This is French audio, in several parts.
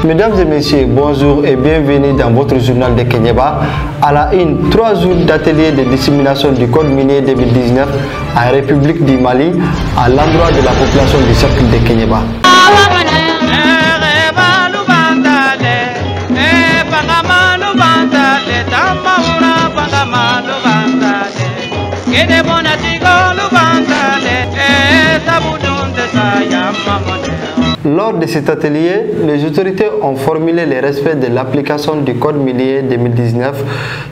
Mesdames et messieurs, bonjour et bienvenue dans votre journal de Kenyeba. À la une, 3 jours d'atelier de dissémination du Code minier 2019 en République du Mali à l'endroit de la population du cercle de Kenyeba. Lors de cet atelier, les autorités ont formulé le respect de l'application du Code minier 2019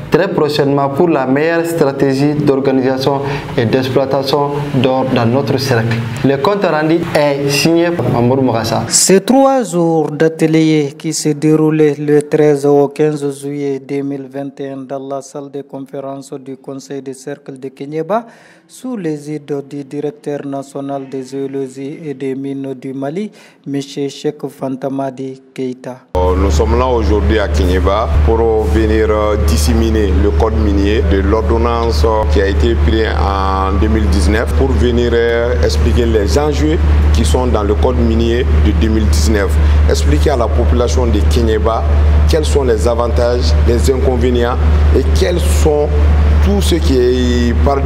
très prochainement pour la meilleure stratégie d'organisation et d'exploitation d'or dans notre cercle. Le compte rendu est signé par Mamour Mourassa. Ces 3 jours d'atelier qui se déroulaient le 13 au 15 juillet 2021 dans la salle de conférence du Conseil des cercles de Kenyeba sous l'égide du directeur national des zoologies et des mines du Mali, M. Cheikh Fantamadi Keita. Nous sommes là aujourd'hui à Kenyeba pour venir disséminer le code minier de l'ordonnance qui a été prise en 2019 pour venir expliquer les enjeux qui sont dans le code minier de 2019. Expliquer à la population de Kenyeba quels sont les avantages, les inconvénients et quels sont tout ce qui parle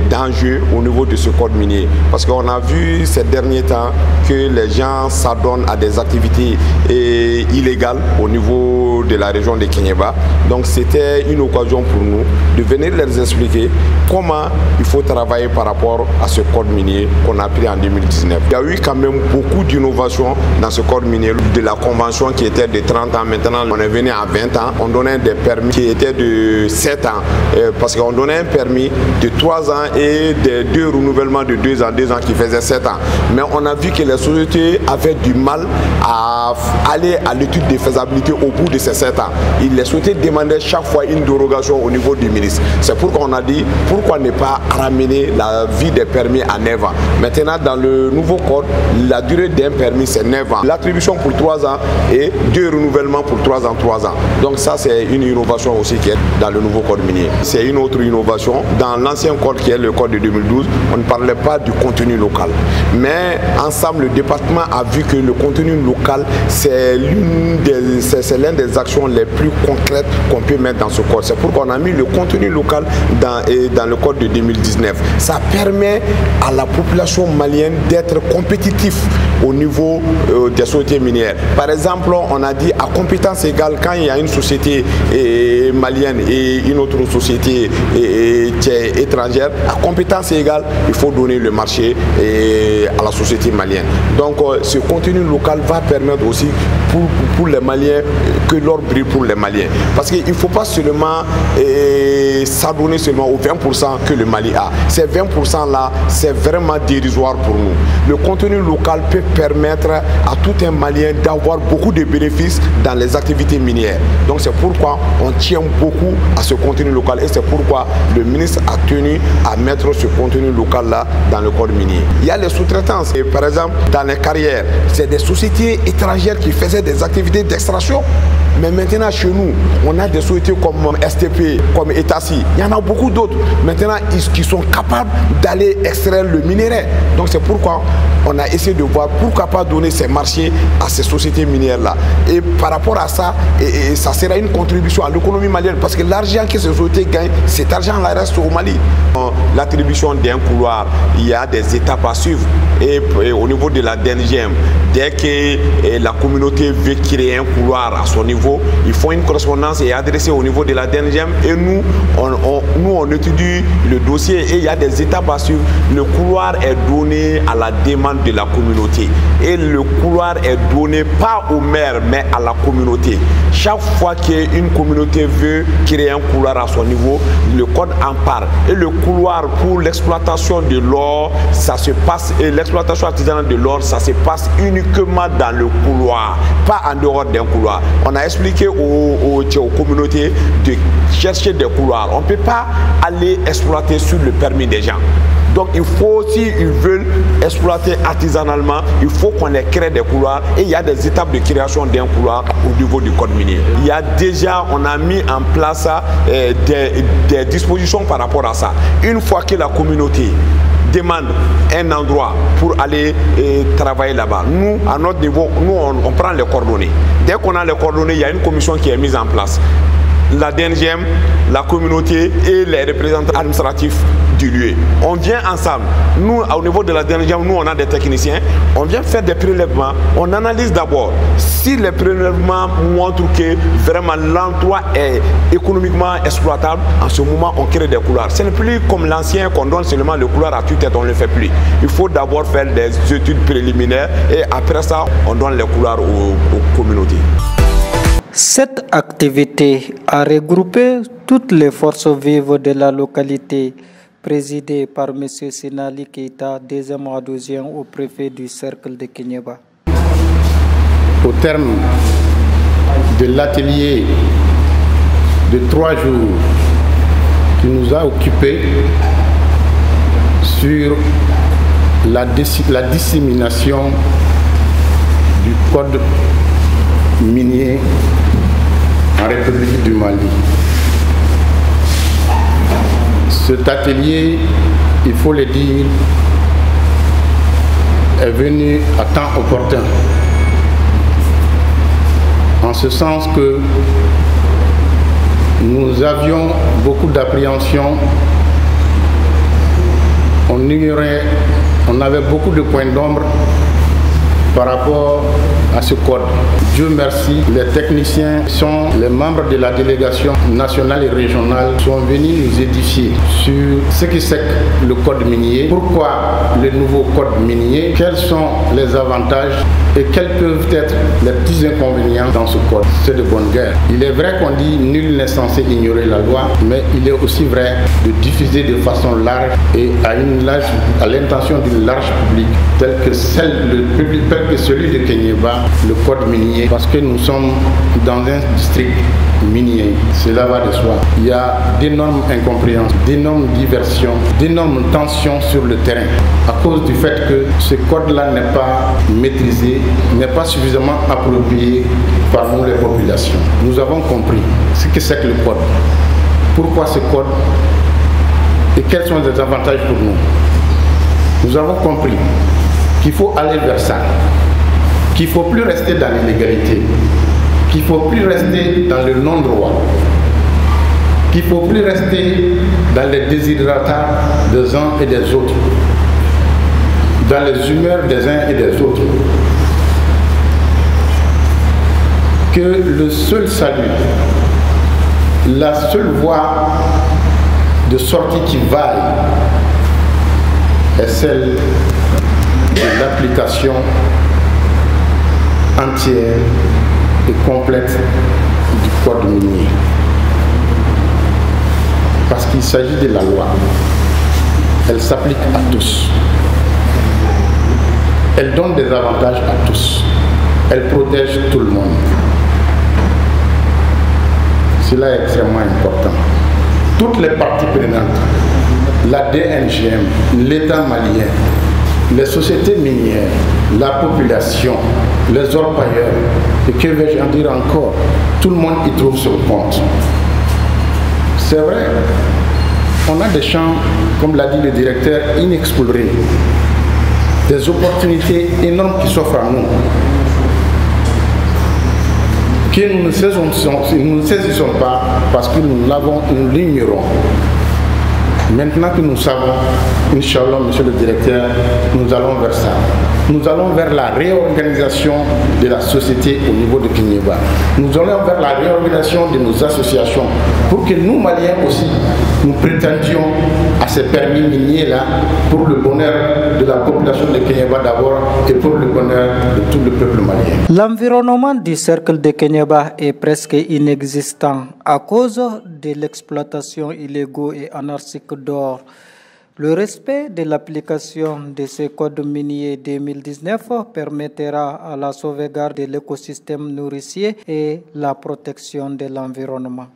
d'enjeux au niveau de ce code minier. Parce qu'on a vu ces derniers temps que les gens s'adonnent à des activités illégales au niveau de la région de Kenyeba. Donc c'était une occasion pour nous de venir leur expliquer comment il faut travailler par rapport à ce code minier qu'on a pris en 2019. Il y a eu quand même beaucoup d'innovations dans ce code minier. De la convention qui était de 30 ans, maintenant on est venu à 20 ans. On donnait des permis qui étaient de 7 ans. Parce qu'on donnait un permis de 3 ans et de 2 renouvellements de 2 ans qui faisaient 7 ans. Mais on a vu que les sociétés avaient du mal à aller à l'étude de faisabilité au bout de ces 7 ans. Les sociétés demandaient chaque fois une dérogation au niveau du ministre. C'est pourquoi on a dit pourquoi ne pas ramener la vie des permis à 9 ans. Maintenant, dans le nouveau code, la durée d'un permis c'est 9 ans. L'attribution pour 3 ans et 2 renouvellements pour 3 ans. Donc ça c'est une innovation aussi qui est dans le nouveau code minier. C'est une autre innovation. Dans l'ancien code qui est le code de 2012, on ne parlait pas du contenu local. Mais ensemble, le département a vu que le contenu local, c'est l'une des actions les plus concrètes qu'on peut mettre dans ce code. C'est pourquoi on a mis le contenu local dans le code de 2019. Ça permet à la population malienne d'être compétitif au niveau des sociétés minières. Par exemple, on a dit à compétence égale, quand il y a une société malienne et une autre société étrangère, à compétence égale, il faut donner le marché à la société malienne. Donc ce contenu local va permettre aussi pour les Maliens que l'or brille pour les Maliens. Parce qu'il ne faut pas seulement s'adonner seulement aux 20% que le Mali a. Ces 20% là, c'est vraiment dérisoire pour nous. Le contenu local peut permettre à tout un Malien d'avoir beaucoup de bénéfices dans les activités minières. Donc c'est pourquoi on tient beaucoup à ce contenu local et c'est pourquoi le ministre a tenu à mettre ce contenu local là dans le code minier. Il y a les sous-traitances. Par exemple, dans les carrières, c'est des sociétés étrangères qui faisaient des activités d'extraction. Mais maintenant, chez nous, on a des sociétés comme STP, comme Etassi. Il y en a beaucoup d'autres. Maintenant, qui sont capables d'aller extraire le minerai. Donc c'est pourquoi on a essayé de voir pourquoi pas donner ces marchés à ces sociétés minières-là. Et par rapport à ça, ça sera une contribution à l'économie malienne. Parce que l'argent que ces sociétés gagnent, cet argent-là reste au Mali. L'attribution d'un couloir, il y a des étapes à suivre. Et au niveau de la DNGM, dès que la communauté veut créer un couloir à son niveau, il faut une correspondance et adresser au niveau de la DNGM. Et nous, on étudie le dossier et il y a des étapes à suivre. Le couloir est donné à la demande de la communauté. Et le couloir est donné pas au maire, mais à la communauté. Chaque fois qu'une communauté veut créer un couloir à son niveau, le code en parle. Et le couloir pour l'exploitation de l'or, ça se passe, et l'exploitation artisanale de l'or, ça se passe uniquement dans le couloir, pas en dehors d'un couloir. On a expliqué aux communautés de chercher des couloirs. On ne peut pas aller exploiter sur le permis des gens. Donc il faut, s'ils veulent exploiter artisanalement, il faut qu'on ait créé des couloirs et il y a des étapes de création d'un couloir au niveau du code minier. Il y a déjà, on a mis en place des dispositions par rapport à ça. Une fois que la communauté demande un endroit pour aller travailler là-bas, nous, à notre niveau, on prend les coordonnées. Dès qu'on a les coordonnées, il y a une commission qui est mise en place. La DNGM, la communauté et les représentants administratifs du lieu. On vient ensemble. Nous, au niveau de la DNGM, nous, on a des techniciens. On vient faire des prélèvements. On analyse d'abord. Si les prélèvements montrent que vraiment l'emploi est économiquement exploitable, en ce moment, on crée des couloirs. Ce n'est plus comme l'ancien qu'on donne seulement le couloir à tue-tête, on ne le fait plus. Il faut d'abord faire des études préliminaires et après ça, on donne les couloirs aux communautés. Cette activité a regroupé toutes les forces vives de la localité, présidée par M. Sinali Keita, deuxième adjoint au préfet du cercle de Kéniéba. Au terme de l'atelier de 3 jours qui nous a occupés sur la dissémination du code minier en République du Mali. Cet atelier, il faut le dire, est venu à temps opportun. En ce sens que nous avions beaucoup d'appréhension, on avait beaucoup de points d'ombre par rapport à ce code. Dieu merci, les techniciens sont les membres de la délégation nationale et régionale sont venus nous édifier sur ce que c'est que le code minier, pourquoi le nouveau code minier, quels sont les avantages et quels peuvent être les petits inconvénients dans ce code. C'est de bonne guerre. Il est vrai qu'on dit nul n'est censé ignorer la loi, mais il est aussi vrai de diffuser de façon large et à l'intention d'une large public, tel que celui de Kéniéba, le code minier, parce que nous sommes dans un district minier. Cela va de soi. Il y a d'énormes incompréhensions, d'énormes diversions, d'énormes tensions sur le terrain à cause du fait que ce code-là n'est pas maîtrisé, n'est pas suffisamment approprié par nous les populations. Nous avons compris ce que c'est que le code. Pourquoi ce code et quels sont les avantages pour nous. Nous avons compris qu'il faut aller vers ça, qu'il ne faut plus rester dans l'illégalité, qu'il ne faut plus rester dans le non-droit, qu'il ne faut plus rester dans les déshydratats des uns et des autres, dans les humeurs des uns et des autres. Que le seul salut, la seule voie de sortie qui vaille est celle de l'application entière et complète du code minier. Parce qu'il s'agit de la loi. Elle s'applique à tous. Elle donne des avantages à tous. Elle protège tout le monde. Cela est extrêmement important. Toutes les parties prenantes, la DNGM, l'État malien, les sociétés minières, la population, les orpailleurs, et que vais-je en dire encore, tout le monde y trouve son compte. C'est vrai, on a des champs, comme l'a dit le directeur, inexplorés, des opportunités énormes qui s'offrent à nous, que nous ne saisissons pas parce que nous l'ignorons. Maintenant que nous savons, Inch'Allah, monsieur le directeur, nous allons vers ça. Nous allons vers la réorganisation de la société au niveau de Kéniéba. Nous allons vers la réorganisation de nos associations pour que nous, Maliens aussi, nous prétendions à ces permis miniers-là pour le bonheur de la population de Kéniéba d'abord et pour le bonheur de tout le peuple malien. L'environnement du cercle de Kéniéba est presque inexistant à cause de l'exploitation illégale et anarchique d'or. Le respect de l'application de ce code minier 2019 permettra à la sauvegarde de l'écosystème nourricier et la protection de l'environnement.